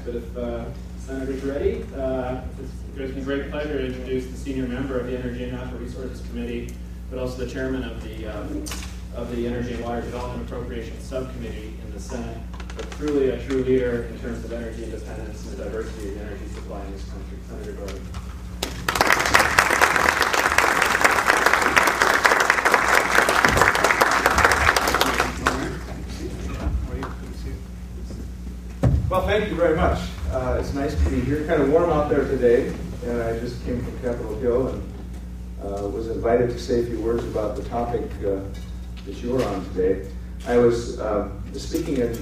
But if Senator's ready, it gives me great pleasure to introduce the senior member of the Energy and Natural Resources Committee, but also the chairman of the Energy and Water Development Appropriations Subcommittee in the Senate, but truly a true leader in terms of energy independence and the diversity of energy supply in this country, Senator Dorgan. Well, thank you very much. It's nice to be here. Kind of warm out there today, and I just came from Capitol Hill and was invited to say a few words about the topic that you're on today. I was speaking in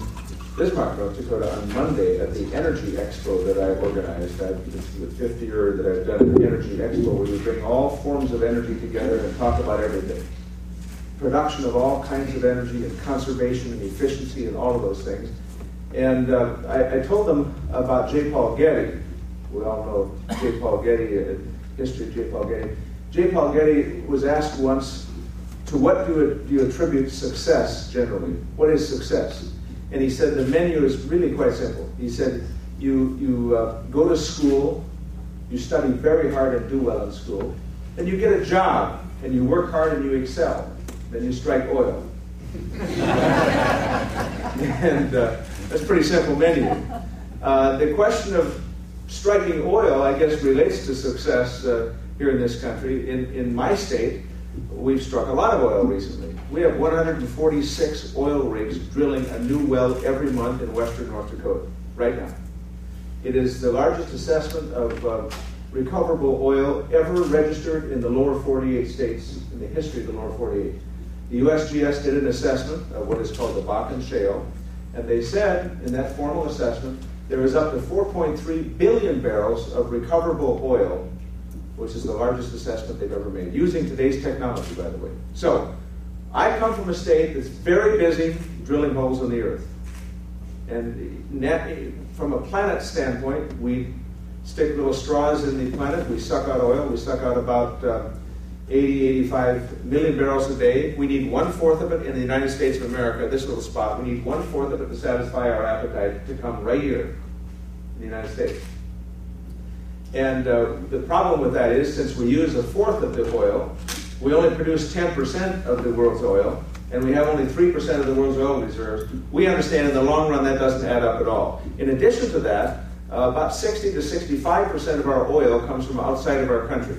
Bismarck, North Dakota on Monday at the Energy Expo that I organized. It's the 5th year that I've done the Energy Expo, where we bring all forms of energy together and talk about everything. Production of all kinds of energy and conservation and efficiency and all of those things. And I told them about J. Paul Getty. We all know J. Paul Getty, history of J. Paul Getty. J. Paul Getty was asked once, to what do you attribute success generally? What is success? And he said the menu is really quite simple. He said you go to school, you study very hard and do well in school, then you get a job and you work hard and you excel. Then you strike oil. And that's a pretty simple menu. The question of striking oil, I guess, relates to success here in this country. In my state, we've struck a lot of oil recently. We have 146 oil rigs drilling a new well every month in western North Dakota, right now. It is the largest assessment of recoverable oil ever registered in the lower 48 states, in the history of the lower 48. The USGS did an assessment of what is called the Bakken Shale, and they said in that formal assessment there is up to 4.3 billion barrels of recoverable oil, which is the largest assessment they've ever made, using today's technology, by the way. So, I come from a state that's very busy drilling holes in the earth. And from a planet standpoint, we stick little straws in the planet, we suck out oil, we suck out about 85 million barrels a day. We need 1/4 of it in the United States of America, this little spot. We need 1/4 of it to satisfy our appetite to come right here in the United States. And the problem with that is, since we use 1/4 of the oil, we only produce 10% of the world's oil, and we have only 3% of the world's oil reserves. We understand in the long run that doesn't add up at all. In addition to that, about 60 to 65% of our oil comes from outside of our country.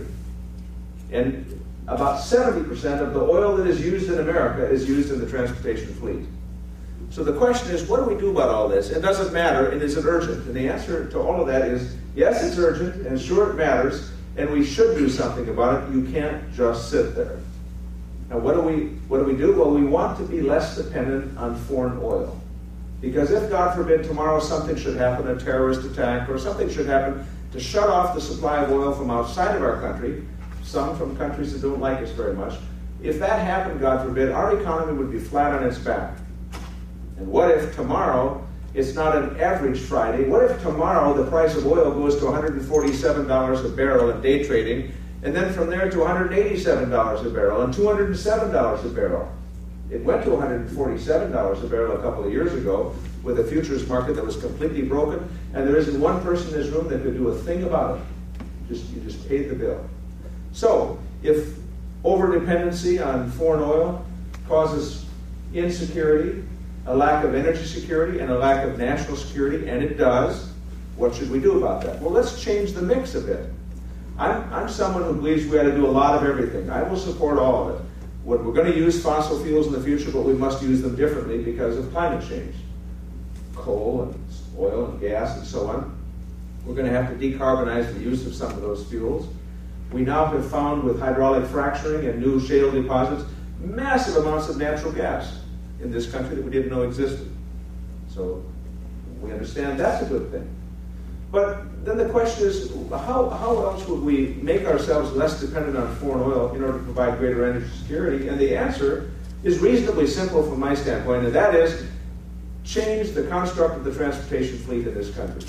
And about 70% of the oil that is used in America is used in the transportation fleet. So the question is, what do we do about all this? And does it matter, and is it urgent? And the answer to all of that is, yes, it's urgent, and sure it matters, and we should do something about it. You can't just sit there. Now what do we do? Well, we want to be less dependent on foreign oil. Because if, God forbid, tomorrow something should happen, a terrorist attack, or something should happen to shut off the supply of oil from outside of our country, some from countries that don't like us very much. If that happened, God forbid, our economy would be flat on its back. And what if tomorrow it's not an average Friday? What if tomorrow the price of oil goes to $147 a barrel in day trading, and then from there to $187 a barrel and $207 a barrel? It went to $147 a barrel a couple of years ago with a futures market that was completely broken, and there isn't one person in this room that could do a thing about it. You just paid the bill. So, if overdependency on foreign oil causes insecurity, a lack of energy security, and a lack of national security, and it does, what should we do about that? Well, let's change the mix a bit. I'm someone who believes we ought to do a lot of everything. I will support all of it. We're going to use fossil fuels in the future, but we must use them differently because of climate change. Coal and oil and gas and so on. We're going to have to decarbonize the use of some of those fuels. We now have found with hydraulic fracturing and new shale deposits massive amounts of natural gas in this country that we didn't know existed. So we understand that's a good thing. But then the question is, how else would we make ourselves less dependent on foreign oil in order to provide greater energy security? And the answer is reasonably simple from my standpoint, and that is change the construct of the transportation fleet in this country.